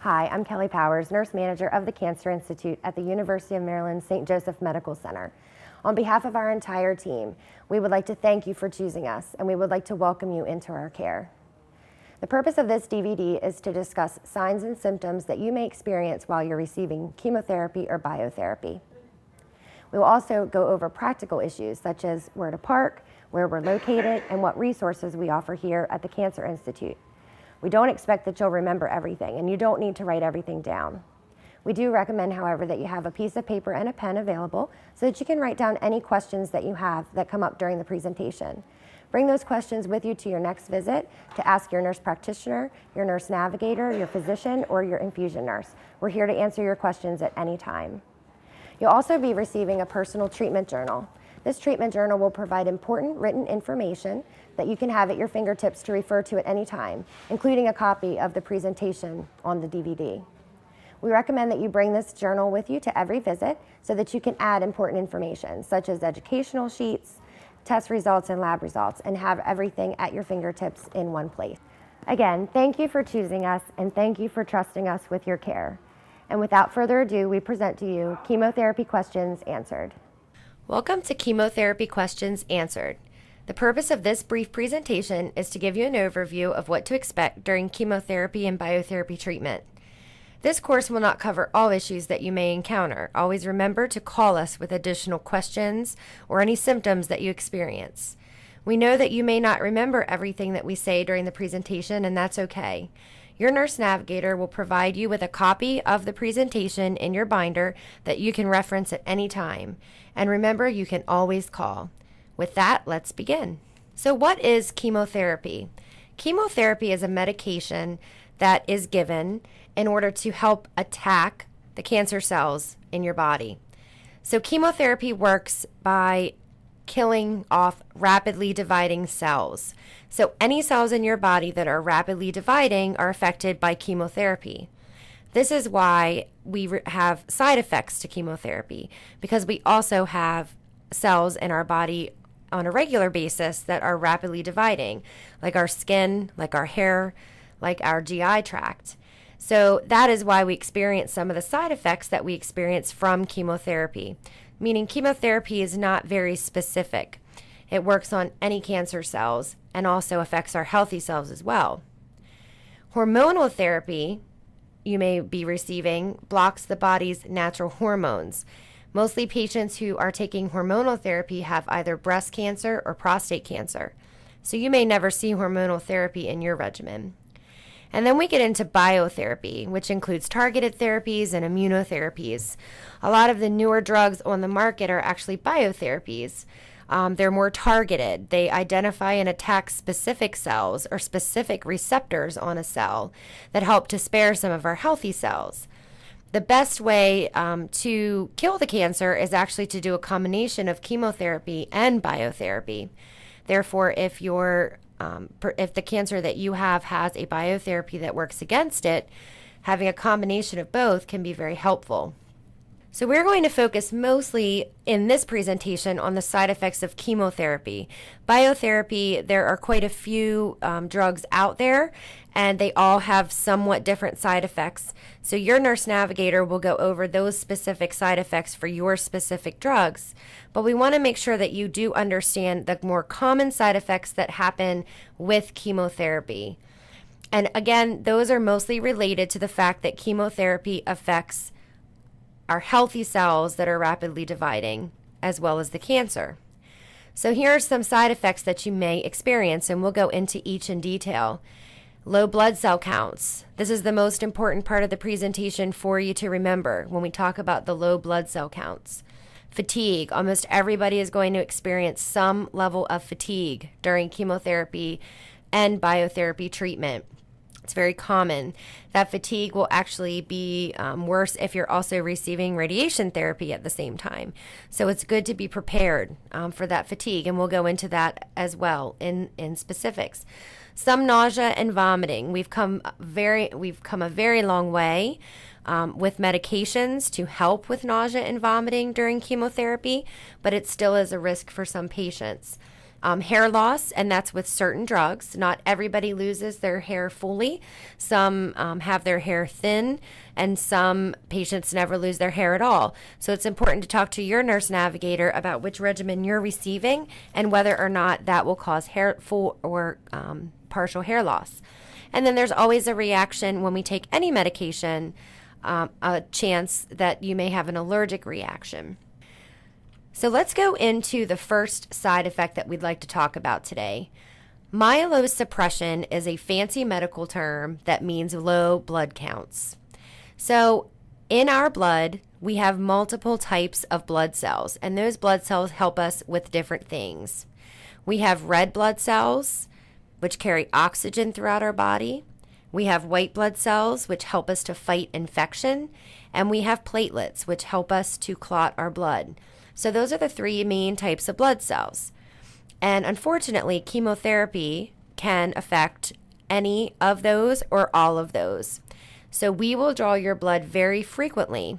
Hi, I'm Kelly Powers, Nurse Manager of the Cancer Institute at the University of Maryland St. Joseph Medical Center. On behalf of our entire team, we would like to thank you for choosing us, and we would like to welcome you into our care. The purpose of this DVD is to discuss signs and symptoms that you may experience while you're receiving chemotherapy or biotherapy. We will also go over practical issues such as where to park, where we're located, and what resources we offer here at the Cancer Institute. We don't expect that you'll remember everything, and you don't need to write everything down. We do recommend, however, that you have a piece of paper and a pen available so that you can write down any questions that you have that come up during the presentation. Bring those questions with you to your next visit to ask your nurse practitioner, your nurse navigator, your physician, or your infusion nurse. We're here to answer your questions at any time. You'll also be receiving a personal treatment journal. This treatment journal will provide important written information that you can have at your fingertips to refer to at any time, including a copy of the presentation on the DVD. We recommend that you bring this journal with you to every visit so that you can add important information, such as educational sheets, test results, and lab results, and have everything at your fingertips in one place. Again, thank you for choosing us, and thank you for trusting us with your care. And without further ado, we present to you Chemotherapy Questions Answered. Welcome to Chemotherapy Questions Answered. The purpose of this brief presentation is to give you an overview of what to expect during chemotherapy and biotherapy treatment. This course will not cover all issues that you may encounter. Always remember to call us with additional questions or any symptoms that you experience. We know that you may not remember everything that we say during the presentation, and that's okay. Your nurse navigator will provide you with a copy of the presentation in your binder that you can reference at any time. And remember, you can always call. With that, let's begin. So what is chemotherapy? Chemotherapy is a medication that is given in order to help attack the cancer cells in your body. So chemotherapy works by killing off rapidly dividing cells. So any cells in your body that are rapidly dividing are affected by chemotherapy. This is why we have side effects to chemotherapy, because we also have cells in our body on a regular basis that are rapidly dividing, like our skin, like our hair, like our GI tract. So that is why we experience some of the side effects that we experience from chemotherapy, meaning chemotherapy is not very specific. It works on any cancer cells and also affects our healthy cells as well. Hormonal therapy you may be receiving blocks the body's natural hormones. Mostly patients who are taking hormonal therapy have either breast cancer or prostate cancer. So you may never see hormonal therapy in your regimen. And then we get into biotherapy, which includes targeted therapies and immunotherapies. A lot of the newer drugs on the market are actually biotherapies. They're more targeted. They identify and attack specific cells or specific receptors on a cell that help to spare some of our healthy cells. The best way to kill the cancer is actually to do a combination of chemotherapy and biotherapy. Therefore, if the cancer that you have has a biotherapy that works against it, having a combination of both can be very helpful. So we're going to focus mostly in this presentation on the side effects of chemotherapy. Biotherapy, there are quite a few drugs out there, and they all have somewhat different side effects. So your nurse navigator will go over those specific side effects for your specific drugs. But we want to make sure that you do understand the more common side effects that happen with chemotherapy. And again, those are mostly related to the fact that chemotherapy affects our healthy cells that are rapidly dividing, as well as the cancer. So here are some side effects that you may experience, and we'll go into each in detail. Low blood cell counts. This is the most important part of the presentation for you to remember when we talk about the low blood cell counts. Fatigue. Almost everybody is going to experience some level of fatigue during chemotherapy and biotherapy treatment. It's very common. That fatigue will actually be worse if you're also receiving radiation therapy at the same time. So it's good to be prepared for that fatigue, and we'll go into that as well in specifics. Some nausea and vomiting. We've come a very long way with medications to help with nausea and vomiting during chemotherapy, but it still is a risk for some patients. Hair loss, and that's with certain drugs. Not everybody loses their hair fully. Some have their hair thin, and some patients never lose their hair at all. So it's important to talk to your nurse navigator about which regimen you're receiving and whether or not that will cause full or partial hair loss. And then there's always a reaction when we take any medication, a chance that you may have an allergic reaction. So let's go into the first side effect that we'd like to talk about today. Myelosuppression is a fancy medical term that means low blood counts. So in our blood, we have multiple types of blood cells, and those blood cells help us with different things. We have red blood cells, which carry oxygen throughout our body. We have white blood cells, which help us to fight infection. And we have platelets, which help us to clot our blood. So those are the three main types of blood cells. And unfortunately, chemotherapy can affect any of those or all of those. So we will draw your blood very frequently.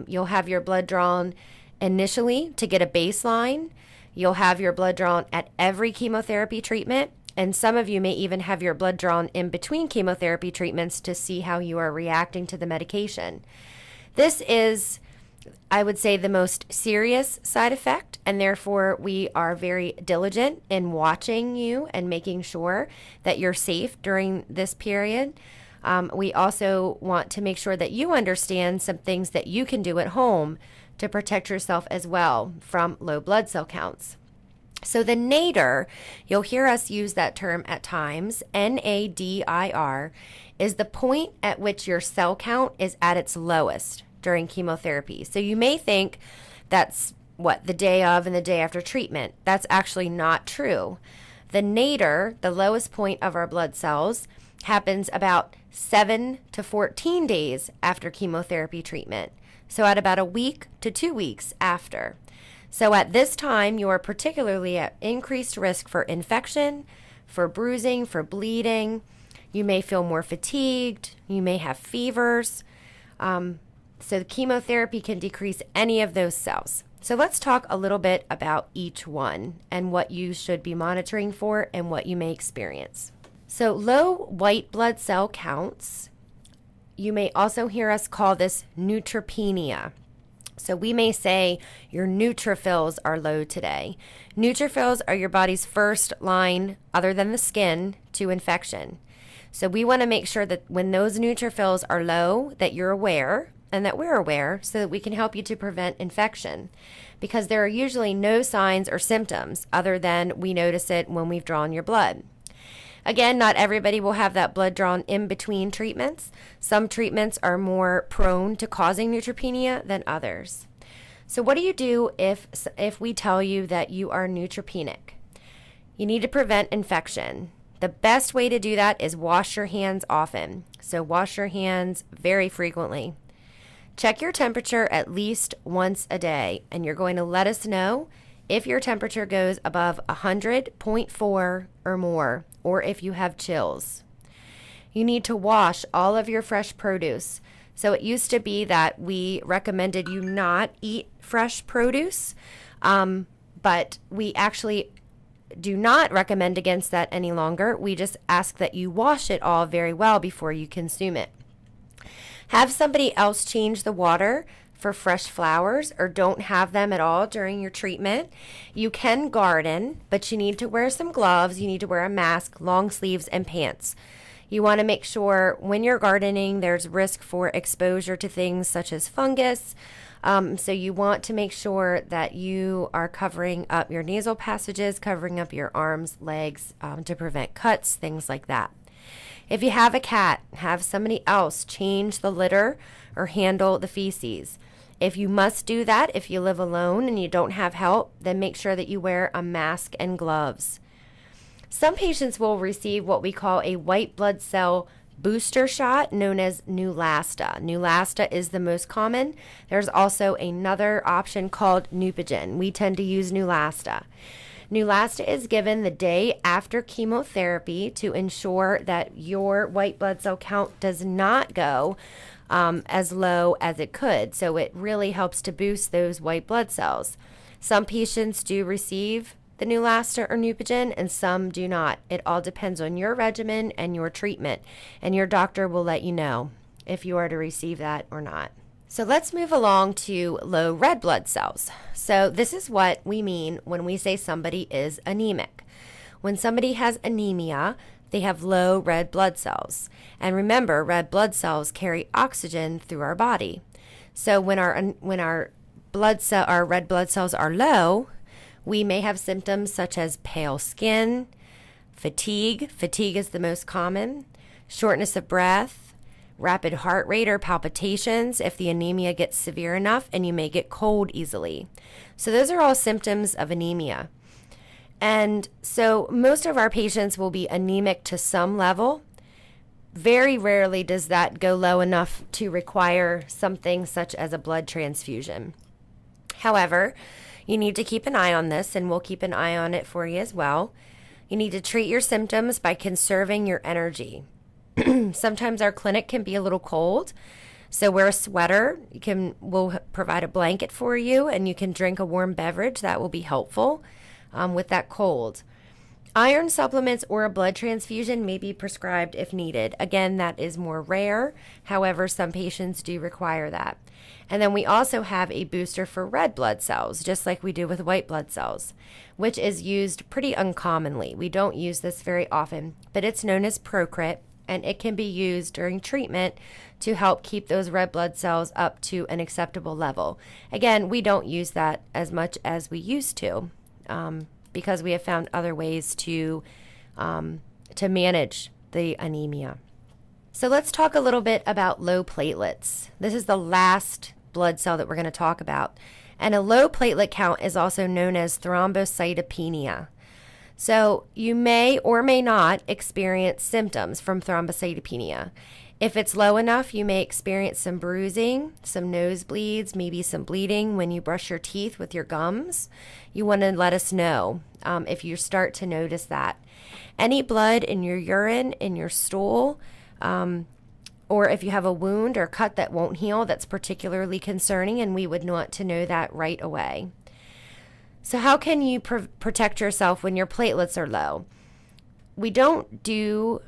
You'll have your blood drawn initially to get a baseline. You'll have your blood drawn at every chemotherapy treatment. And some of you may even have your blood drawn in between chemotherapy treatments to see how you are reacting to the medication. This is, I would say, the most serious side effect, and therefore we are very diligent in watching you and making sure that you're safe during this period. We also want to make sure that you understand some things that you can do at home to protect yourself as well from low blood cell counts. So the nadir, you'll hear us use that term at times, NADIR, is the point at which your cell count is at its lowest during chemotherapy. So you may think that's the day of and the day after treatment. That's actually not true. The nadir, the lowest point of our blood cells, happens about 7 to 14 days after chemotherapy treatment. So at about a week to 2 weeks after. So at this time, you are particularly at increased risk for infection, for bruising, for bleeding. You may feel more fatigued. You may have fevers. So chemotherapy can decrease any of those cells. So let's talk a little bit about each one and what you should be monitoring for and what you may experience. So low white blood cell counts, you may also hear us call this neutropenia. So we may say your neutrophils are low today. Neutrophils are your body's first line, other than the skin, to infection. So we want to make sure that when those neutrophils are low, that you're aware and that we're aware so that we can help you to prevent infection. Because there are usually no signs or symptoms other than we notice it when we've drawn your blood. Again, not everybody will have that blood drawn in between treatments. Some treatments are more prone to causing neutropenia than others. So what do you do if we tell you that you are neutropenic? You need to prevent infection. The best way to do that is wash your hands often. So wash your hands very frequently. Check your temperature at least once a day, and you're going to let us know if your temperature goes above 100.4 or more, or if you have chills. You need to wash all of your fresh produce. So it used to be that we recommended you not eat fresh produce, but we actually do not recommend against that any longer. We just ask that you wash it all very well before you consume it. Have somebody else change the water for fresh flowers, or don't have them at all during your treatment. You can garden, but you need to wear some gloves, you need to wear a mask, long sleeves, and pants. You want to make sure when you're gardening there's risk for exposure to things such as fungus. So you want to make sure that you are covering up your nasal passages, covering up your arms, legs, to prevent cuts, things like that. If you have a cat, have somebody else change the litter or handle the feces. If you must do that, if you live alone and you don't have help, then make sure that you wear a mask and gloves. Some patients will receive what we call a white blood cell booster shot known as Neulasta. Neulasta is the most common. There's also another option called Neupogen. We tend to use Neulasta. Neulasta is given the day after chemotherapy to ensure that your white blood cell count does not go as low as it could. So it really helps to boost those white blood cells. Some patients do receive the Neulasta or Neupogen, and some do not. It all depends on your regimen and your treatment, and your doctor will let you know if you are to receive that or not. So let's move along to low red blood cells. So this is what we mean when we say somebody is anemic. When somebody has anemia, they have low red blood cells. And remember, red blood cells carry oxygen through our body. So when our red blood cells are low, we may have symptoms such as pale skin, fatigue is the most common, shortness of breath, rapid heart rate or palpitations if the anemia gets severe enough, and you may get cold easily. So those are all symptoms of anemia. And so most of our patients will be anemic to some level. Very rarely does that go low enough to require something such as a blood transfusion. However, you need to keep an eye on this, and we'll keep an eye on it for you as well. You need to treat your symptoms by conserving your energy. Sometimes our clinic can be a little cold, so wear a sweater. We'll provide a blanket for you, and you can drink a warm beverage. That will be helpful with that cold. Iron supplements or a blood transfusion may be prescribed if needed. Again, that is more rare. However, some patients do require that. And then we also have a booster for red blood cells, just like we do with white blood cells, which is used pretty uncommonly. We don't use this very often, but it's known as Procrit, and it can be used during treatment to help keep those red blood cells up to an acceptable level. Again, we don't use that as much as we used to because we have found other ways to manage the anemia. So let's talk a little bit about low platelets. This is the last blood cell that we're going to talk about. And a low platelet count is also known as thrombocytopenia. So you may or may not experience symptoms from thrombocytopenia. If it's low enough, you may experience some bruising, some nosebleeds, maybe some bleeding when you brush your teeth with your gums. You want to let us know if you start to notice that. Any blood in your urine, in your stool, or if you have a wound or cut that won't heal, that's particularly concerning, and we would want to know that right away. So how can you protect yourself when your platelets are low? We don't do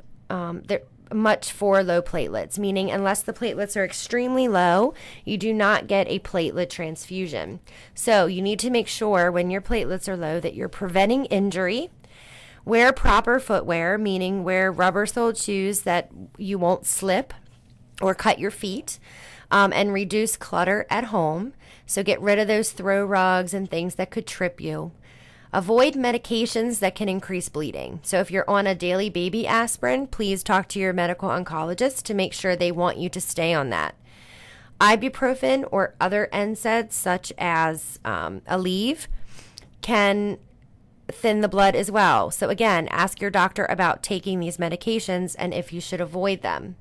much for low platelets, meaning unless the platelets are extremely low, you do not get a platelet transfusion. So you need to make sure when your platelets are low that you're preventing injury. Wear proper footwear, meaning wear rubber-soled shoes that you won't slip or cut your feet, and reduce clutter at home. So get rid of those throw rugs and things that could trip you. Avoid medications that can increase bleeding. So if you're on a daily baby aspirin, please talk to your medical oncologist to make sure they want you to stay on that. Ibuprofen or other NSAIDs such as Aleve can thin the blood as well. So again, ask your doctor about taking these medications and if you should avoid them.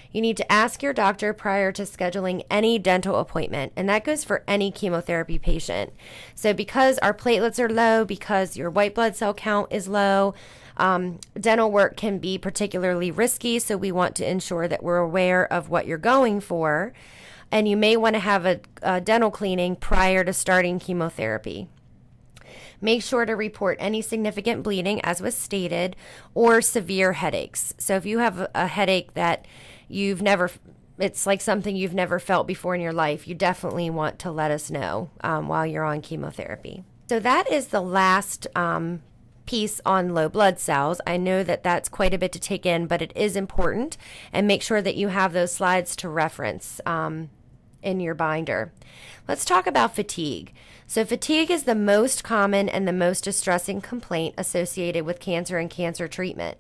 You need to ask your doctor prior to scheduling any dental appointment, and that goes for any chemotherapy patient. So because our platelets are low, because your white blood cell count is low, dental work can be particularly risky, so we want to ensure that we're aware of what you're going for, and you may want to have a dental cleaning prior to starting chemotherapy. Make sure to report any significant bleeding, as was stated, or severe headaches. So if you have a headache that it's like something you've never felt before in your life, you definitely want to let us know while you're on chemotherapy. So that is the last piece on low blood cells. I know that that's quite a bit to take in, but it is important, and make sure that you have those slides to reference in your binder. Let's talk about fatigue. So fatigue is the most common and the most distressing complaint associated with cancer and cancer treatment.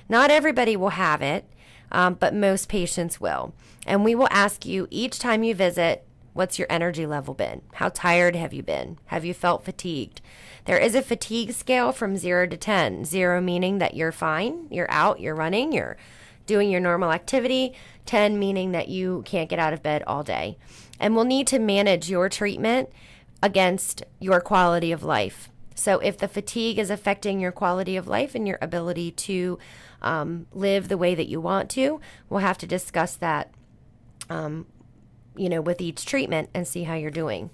Not everybody will have it, but most patients will. And we will ask you each time you visit, what's your energy level been? How tired have you been? Have you felt fatigued? There is a fatigue scale from 0 to 10. 0 meaning that you're fine, you're out, you're running, you're doing your normal activity. 10 meaning that you can't get out of bed all day. And we'll need to manage your treatment against your quality of life. So if the fatigue is affecting your quality of life and your ability to live the way that you want to, we'll have to discuss that, with each treatment and see how you're doing.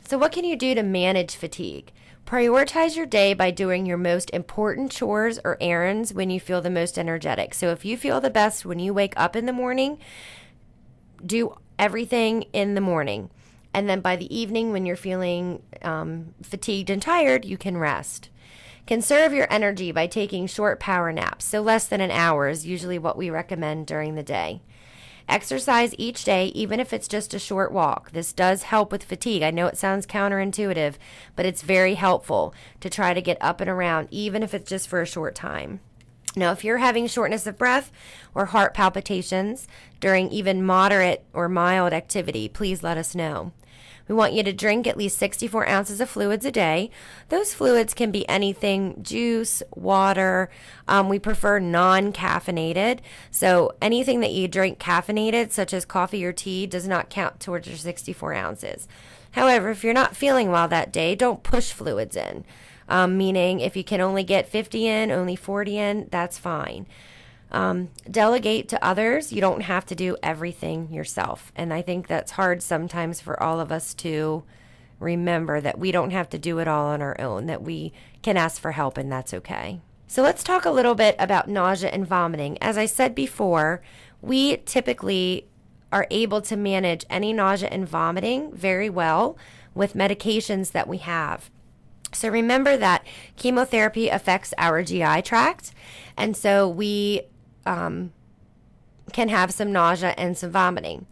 So what can you do to manage fatigue? Prioritize your day by doing your most important chores or errands when you feel the most energetic. So if you feel the best when you wake up in the morning, do everything in the morning. And then by the evening, when you're feeling fatigued and tired, you can rest. Conserve your energy by taking short power naps. So less than an hour is usually what we recommend during the day. Exercise each day, even if it's just a short walk. This does help with fatigue. I know it sounds counterintuitive, but it's very helpful to try to get up and around, even if it's just for a short time. Now, if you're having shortness of breath or heart palpitations during even moderate or mild activity, please let us know. We want you to drink at least 64 ounces of fluids a day. Those fluids can be anything, juice, water. We prefer non-caffeinated. So anything that you drink caffeinated, such as coffee or tea, does not count towards your 64 ounces. However, if you're not feeling well that day, don't push fluids in. Meaning if you can only get 50 in, only 40 in, that's fine. Delegate to others. You don't have to do everything yourself. And I think that's hard sometimes for all of us to remember that we don't have to do it all on our own, that we can ask for help, and that's okay. So let's talk a little bit about nausea and vomiting. As I said before, we typically are able to manage any nausea and vomiting very well with medications that we have. So remember that chemotherapy affects our GI tract, and so we can have some nausea and some vomiting.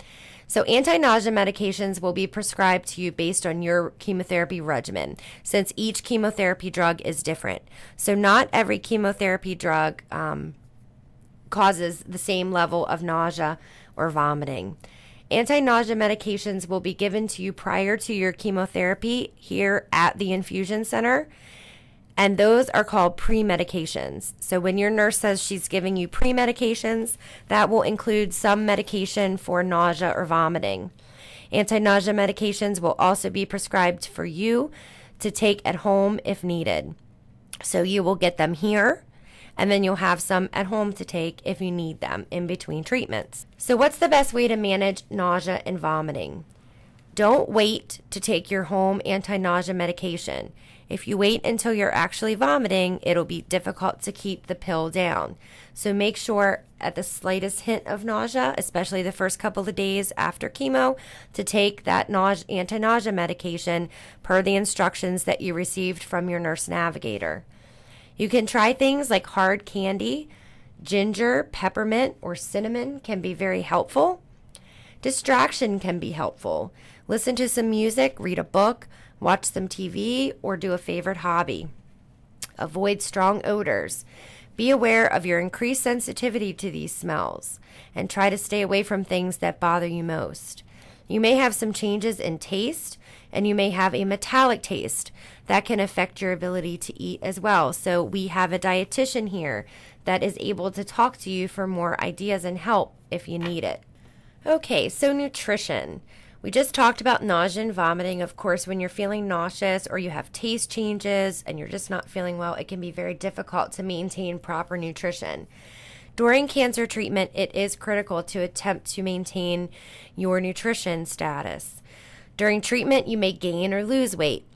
So anti-nausea medications will be prescribed to you based on your chemotherapy regimen, since each chemotherapy drug is different. So not every chemotherapy drug causes the same level of nausea or vomiting. Anti-nausea medications will be given to you prior to your chemotherapy here at the infusion center, and those are called pre-medications. So when your nurse says she's giving you pre-medications, that will include some medication for nausea or vomiting. Anti-nausea medications will also be prescribed for you to take at home if needed. So you will get them here, and then you'll have some at home to take if you need them in between treatments. So what's the best way to manage nausea and vomiting? Don't wait to take your home anti-nausea medication. If you wait until you're actually vomiting, it'll be difficult to keep the pill down. So make sure at the slightest hint of nausea, especially the first couple of days after chemo, to take that anti-nausea medication per the instructions that you received from your nurse navigator. You can try things like hard candy. Ginger, peppermint, or cinnamon can be very helpful. Distraction can be helpful. Listen to some music, read a book, watch some TV, or do a favorite hobby. Avoid strong odors. Be aware of your increased sensitivity to these smells, and try to stay away from things that bother you most. You may have some changes in taste, and you may have a metallic taste that can affect your ability to eat as well. So we have a dietitian here that is able to talk to you for more ideas and help if you need it. Okay, so nutrition. We just talked about nausea and vomiting. Of course, when you're feeling nauseous or you have taste changes and you're just not feeling well, it can be very difficult to maintain proper nutrition. During cancer treatment, it is critical to attempt to maintain your nutrition status. During treatment, you may gain or lose weight.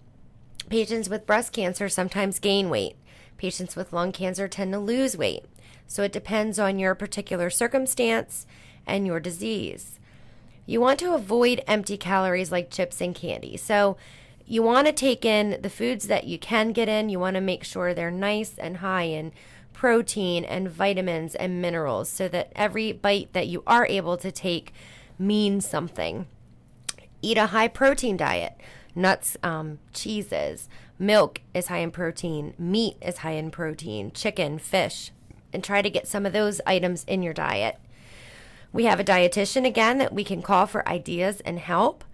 Patients with breast cancer sometimes gain weight. Patients with lung cancer tend to lose weight. So it depends on your particular circumstance and your disease. You want to avoid empty calories like chips and candy. So you want to take in the foods that you can get in. You want to make sure they're nice and high in protein and vitamins and minerals so that every bite that you are able to take means something. Eat a high protein diet. Nuts, cheeses, milk is high in protein, meat is high in protein, chicken, fish, and try to get some of those items in your diet. We have a dietitian, again, that we can call for ideas and help.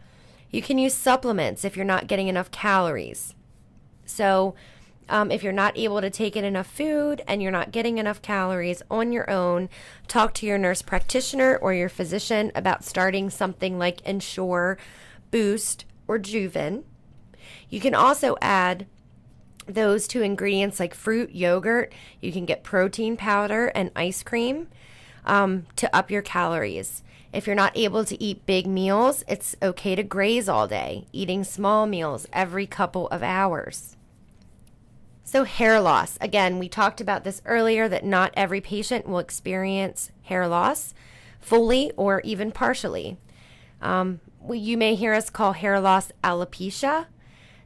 You can use supplements if you're not getting enough calories. So if you're not able to take in enough food and you're not getting enough calories on your own, talk to your nurse practitioner or your physician about starting something like Ensure, Boost, or Juven. You can also add those two ingredients like fruit, yogurt. You can get protein powder and ice cream to up your calories. If you're not able to eat big meals, it's okay to graze all day, eating small meals every couple of hours. So hair loss, again, we talked about this earlier that not every patient will experience hair loss fully or even partially. You may hear us call hair loss alopecia.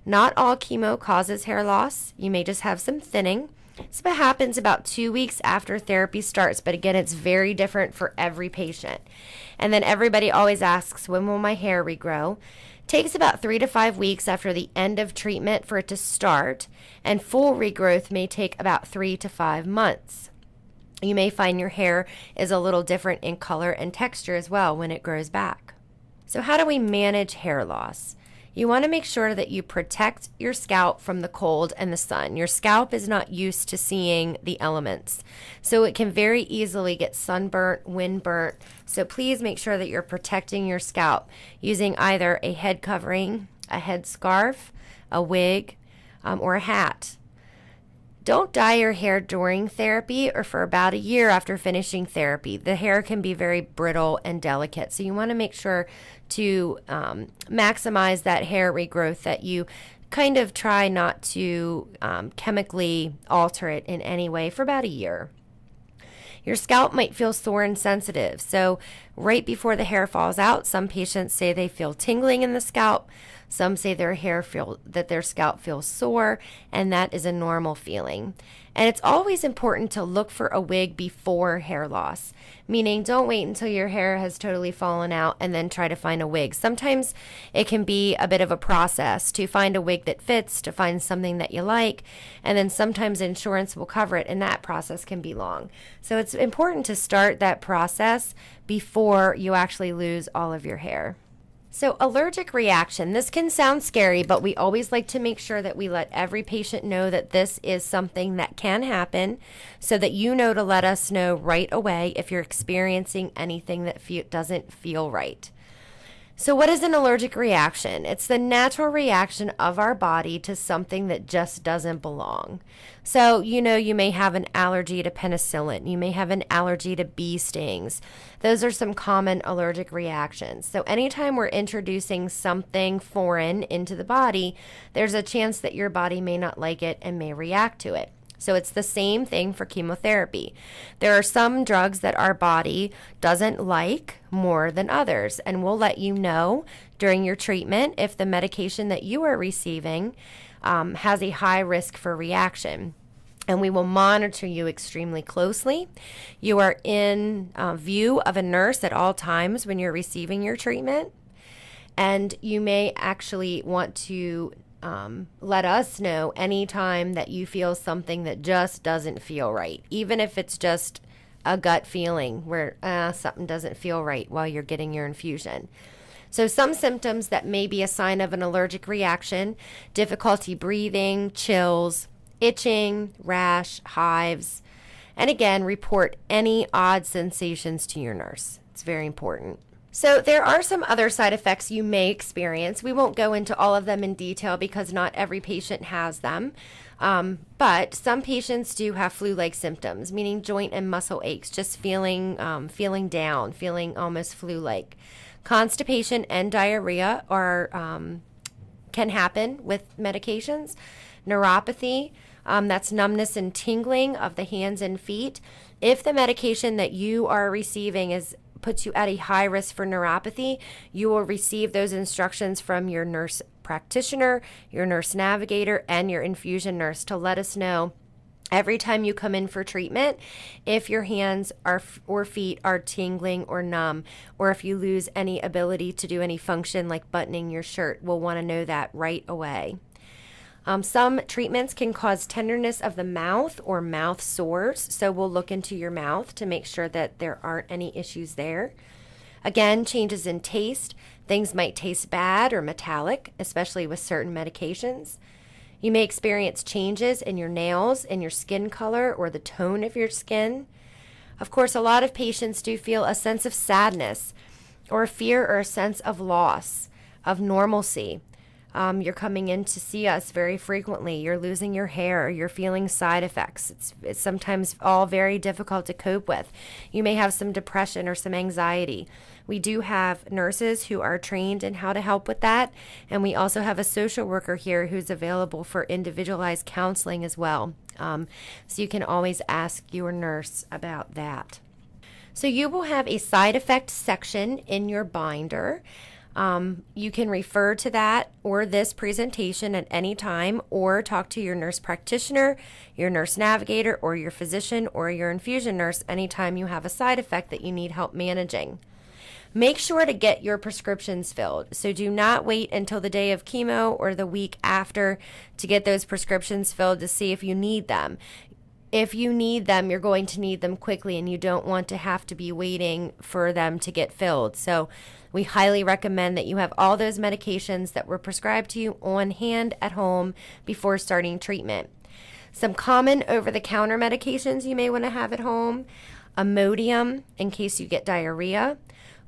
Not all chemo causes hair loss. You may just have some thinning. So it happens about 2 weeks after therapy starts, but again, it's very different for every patient. And then everybody always asks, when will my hair regrow? Takes about 3 to 5 weeks after the end of treatment for it to start, and full regrowth may take about 3 to 5 months. You may find your hair is a little different in color and texture as well when it grows back. So how do we manage hair loss? You want to make sure that you protect your scalp from the cold and the sun. Your scalp is not used to seeing the elements, so it can very easily get sunburnt, windburnt. So please make sure that you're protecting your scalp using either a head covering, a head scarf, a wig, or a hat. Don't dye your hair during therapy or for about a year after finishing therapy. The hair can be very brittle and delicate, so you want to make sure to maximize that hair regrowth, that you kind of try not to chemically alter it in any way for about a year. Your scalp might feel sore and sensitive. So right before the hair falls out, some patients say they feel tingling in the scalp. Some say their scalp feels sore, and that is a normal feeling. And it's always important to look for a wig before hair loss, meaning don't wait until your hair has totally fallen out and then try to find a wig. Sometimes it can be a bit of a process to find a wig that fits, to find something that you like, and then sometimes insurance will cover it, and that process can be long. So it's important to start that process before you actually lose all of your hair. So allergic reaction, this can sound scary, but we always like to make sure that we let every patient know that this is something that can happen, so that you know to let us know right away if you're experiencing anything that doesn't feel right. So what is an allergic reaction? It's the natural reaction of our body to something that just doesn't belong. So, you may have an allergy to penicillin. You may have an allergy to bee stings. Those are some common allergic reactions. So anytime we're introducing something foreign into the body, there's a chance that your body may not like it and may react to it. So it's the same thing for chemotherapy. There are some drugs that our body doesn't like more than others, and we'll let you know during your treatment if the medication that you are receiving has a high risk for reaction. And we will monitor you extremely closely. You are in view of a nurse at all times when you're receiving your treatment, and you may actually want to let us know anytime that you feel something that just doesn't feel right, even if it's just a gut feeling where something doesn't feel right while you're getting your infusion. So some symptoms that may be a sign of an allergic reaction: difficulty breathing, chills, itching, rash, hives. And again, report any odd sensations to your nurse. It's very important. So there are some other side effects you may experience. We won't go into all of them in detail because not every patient has them. But some patients do have flu-like symptoms, meaning joint and muscle aches, just feeling down, feeling almost flu-like. Constipation and diarrhea can happen with medications. Neuropathy, that's numbness and tingling of the hands and feet. If the medication that you are receiving puts you at a high risk for neuropathy, you will receive those instructions from your nurse practitioner, your nurse navigator, and your infusion nurse to let us know every time you come in for treatment if your hands or feet are tingling or numb, or if you lose any ability to do any function like buttoning your shirt. We'll want to know that right away. Some treatments can cause tenderness of the mouth or mouth sores, so we'll look into your mouth to make sure that there aren't any issues there. Again, changes in taste. Things might taste bad or metallic, especially with certain medications. You may experience changes in your nails, in your skin color, or the tone of your skin. Of course, a lot of patients do feel a sense of sadness or fear or a sense of loss, of normalcy. You're coming in to see us very frequently. You're losing your hair. You're feeling side effects. It's sometimes all very difficult to cope with. You may have some depression or some anxiety. We do have nurses who are trained in how to help with that. And we also have a social worker here who's available for individualized counseling as well. So you can always ask your nurse about that. So you will have a side effect section in your binder. You can refer to that or this presentation at any time, or talk to your nurse practitioner, your nurse navigator, or your physician or your infusion nurse anytime you have a side effect that you need help managing. Make sure to get your prescriptions filled. So do not wait until the day of chemo or the week after to get those prescriptions filled to see if you need them. If you need them, you're going to need them quickly, and you don't want to have to be waiting for them to get filled. So we highly recommend that you have all those medications that were prescribed to you on hand at home before starting treatment. Some common over-the-counter medications you may want to have at home: Imodium in case you get diarrhea.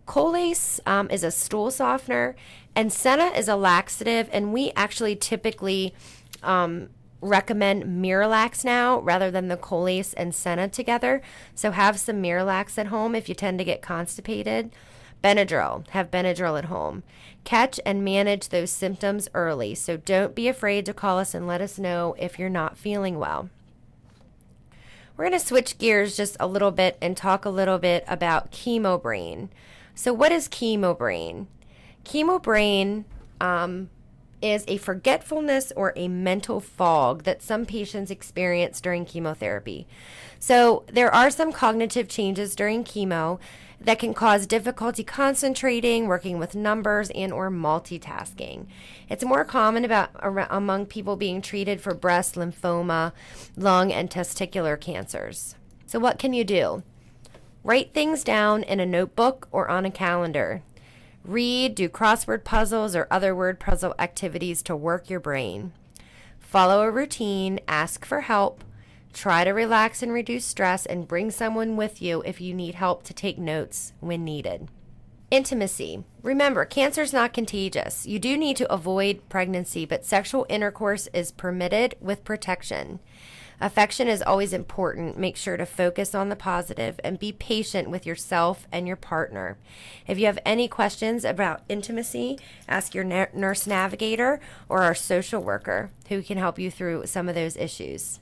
Colace is a stool softener, and Senna is a laxative, and we actually typically recommend Miralax now rather than the Colace and Senna together. So have some Miralax at home if you tend to get constipated. Benadryl, have Benadryl at home. Catch and manage those symptoms early. So don't be afraid to call us and let us know if you're not feeling well. We're going to switch gears just a little bit and talk a little bit about chemo brain. So what is chemo brain? Chemo brain is a forgetfulness or a mental fog that some patients experience during chemotherapy. So there are some cognitive changes during chemo that can cause difficulty concentrating, working with numbers, and or multitasking. It's more common among people being treated for breast, lymphoma, lung, and testicular cancers. So what can you do? Write things down in a notebook or on a calendar. Read, do crossword puzzles or other word puzzle activities to work your brain. Follow a routine, ask for help, try to relax and reduce stress, and bring someone with you if you need help to take notes when needed. Intimacy. Remember, cancer is not contagious. You do need to avoid pregnancy, but sexual intercourse is permitted with protection. Affection is always important. Make sure to focus on the positive and be patient with yourself and your partner. If you have any questions about intimacy, ask your nurse navigator or our social worker who can help you through some of those issues.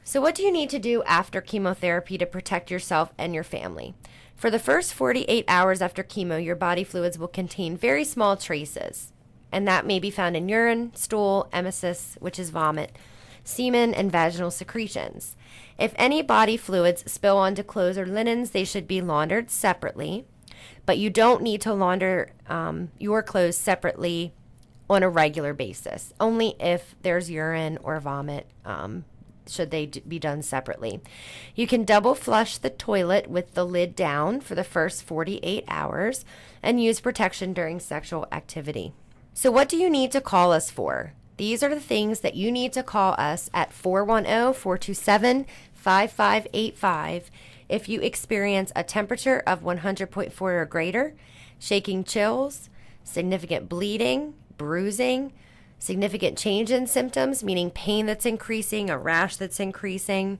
So what do you need to do after chemotherapy to protect yourself and your family? For the first 48 hours after chemo, your body fluids will contain very small traces, and that may be found in urine, stool, emesis, which is vomit, semen, and vaginal secretions. If any body fluids spill onto clothes or linens, they should be laundered separately, but you don't need to launder your clothes separately on a regular basis. Only if there's urine or vomit should they be done separately. You can double flush the toilet with the lid down for the first 48 hours and use protection during sexual activity. So what do you need to call us for? These are the things that you need to call us at 410-427-5585 if you experience a temperature of 100.4 or greater, shaking chills, significant bleeding, bruising, significant change in symptoms, meaning pain that's increasing, a rash that's increasing,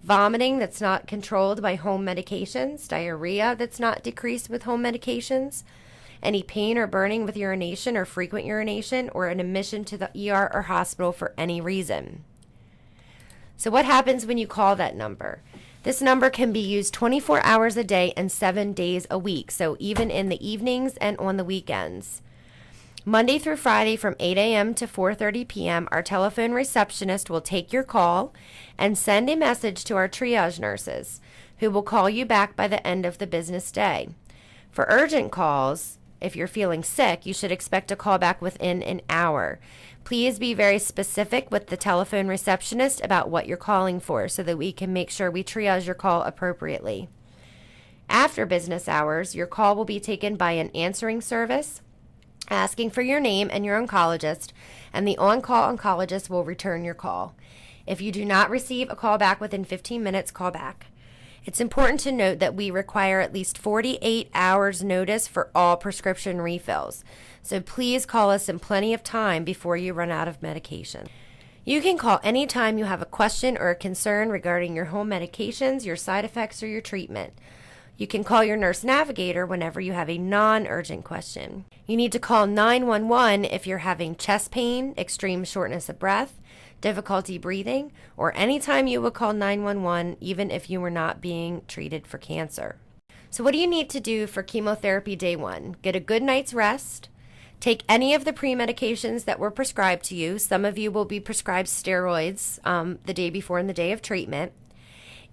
vomiting that's not controlled by home medications, diarrhea that's not decreased with home medications, any pain or burning with urination or frequent urination, or an admission to the ER or hospital for any reason. So what happens when you call that number? This number can be used 24 hours a day and 7 days a week, so even in the evenings and on the weekends. Monday through Friday from 8 a.m. to 4:30 p.m., our telephone receptionist will take your call and send a message to our triage nurses, who will call you back by the end of the business day. For urgent calls, if you're feeling sick, you should expect a call back within an hour. Please be very specific with the telephone receptionist about what you're calling for so that we can make sure we triage your call appropriately. After business hours, your call will be taken by an answering service, asking for your name and your oncologist, and the on-call oncologist will return your call. If you do not receive a call back within 15 minutes, call back. It's important to note that we require at least 48 hours notice for all prescription refills. So please call us in plenty of time before you run out of medication. You can call anytime you have a question or a concern regarding your home medications, your side effects, or your treatment. You can call your nurse navigator whenever you have a non-urgent question. You need to call 911 if you're having chest pain, extreme shortness of breath, difficulty breathing, or anytime you would call 911 even if you were not being treated for cancer. So what do you need to do for chemotherapy day 1? Get a good night's rest. Take any of the pre-medications that were prescribed to you. Some of you will be prescribed steroids the day before and the day of treatment.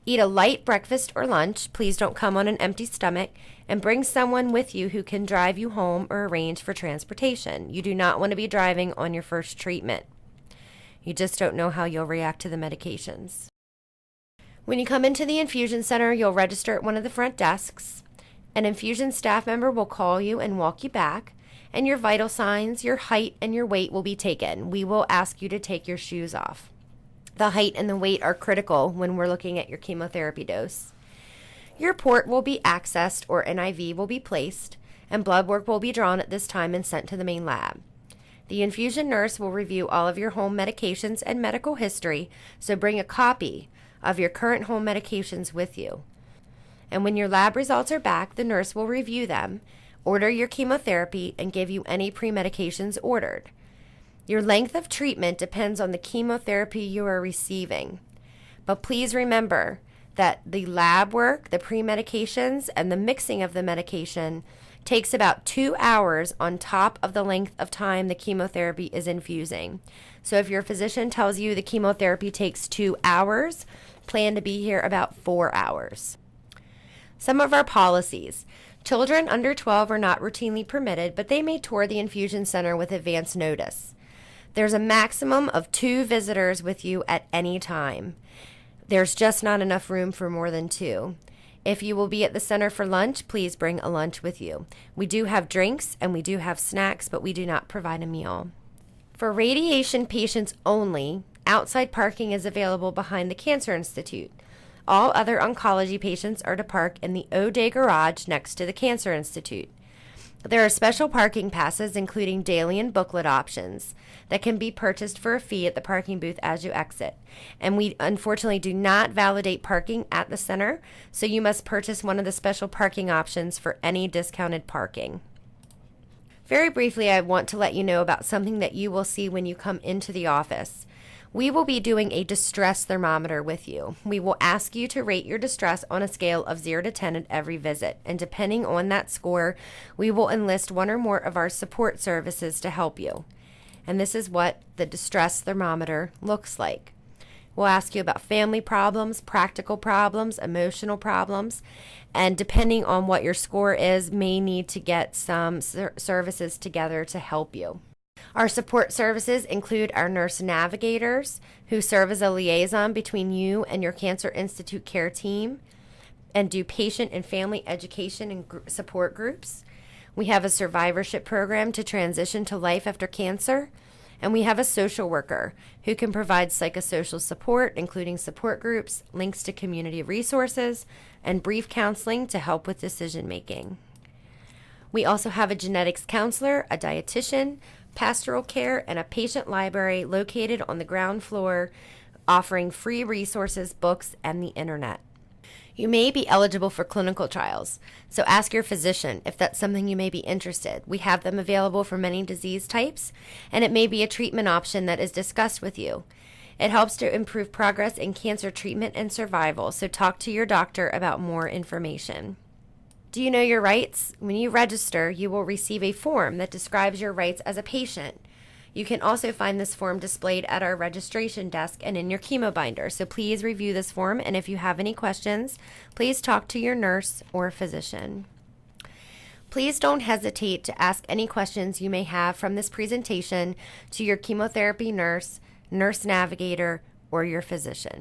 Eat a light breakfast or lunch. Please don't come on an empty stomach. And bring someone with you who can drive you home or arrange for transportation. You do not want to be driving on your first treatment. You just don't know how you'll react to the medications. When you come into the infusion center, you'll register at one of the front desks. An infusion staff member will call you and walk you back. And your vital signs, your height, and your weight will be taken. We will ask you to take your shoes off. The height and the weight are critical when we're looking at your chemotherapy dose. Your port will be accessed or an IV will be placed, and blood work will be drawn at this time and sent to the main lab. The infusion nurse will review all of your home medications and medical history, so bring a copy of your current home medications with you. And when your lab results are back, the nurse will review them, order your chemotherapy, and give you any pre-medications ordered. Your length of treatment depends on the chemotherapy you are receiving. But please remember that the lab work, the pre-medications, and the mixing of the medication takes about 2 hours on top of the length of time the chemotherapy is infusing. So if your physician tells you the chemotherapy takes 2 hours, plan to be here about 4 hours. Some of our policies. Children under 12 are not routinely permitted, but they may tour the infusion center with advance notice. There's a maximum of 2 visitors with you at any time. There's just not enough room for more than 2. If you will be at the center for lunch, please bring a lunch with you. We do have drinks and we do have snacks, but we do not provide a meal. For radiation patients only, outside parking is available behind the Cancer Institute. All other oncology patients are to park in the O'Day garage next to the Cancer Institute. There are special parking passes, including daily and booklet options, that can be purchased for a fee at the parking booth as you exit. And we unfortunately do not validate parking at the center, so you must purchase one of the special parking options for any discounted parking. Very briefly, I want to let you know about something that you will see when you come into the office. We will be doing a distress thermometer with you. We will ask you to rate your distress on a scale of 0 to 10 at every visit, and depending on that score, we will enlist one or more of our support services to help you. And this is what the distress thermometer looks like. We'll ask you about family problems, practical problems, emotional problems, and depending on what your score is, may need to get some services together to help you. Our support services include our nurse navigators, who serve as a liaison between you and your Cancer Institute care team and do patient and family education and support groups. We have a survivorship program to transition to life after cancer. And we have a social worker who can provide psychosocial support, including support groups, links to community resources, and brief counseling to help with decision making. We also have a genetics counselor, a dietitian, pastoral care, and a patient library located on the ground floor, offering free resources, books, and the internet. You may be eligible for clinical trials, so ask your physician if that's something you may be interested. We have them available for many disease types, and it may be a treatment option that is discussed with you. It helps to improve progress in cancer treatment and survival, so talk to your doctor about more information. Do you know your rights? When you register, you will receive a form that describes your rights as a patient. You can also find this form displayed at our registration desk and in your chemo binder. So please review this form, and if you have any questions, please talk to your nurse or physician. Please don't hesitate to ask any questions you may have from this presentation to your chemotherapy nurse, nurse navigator, or your physician.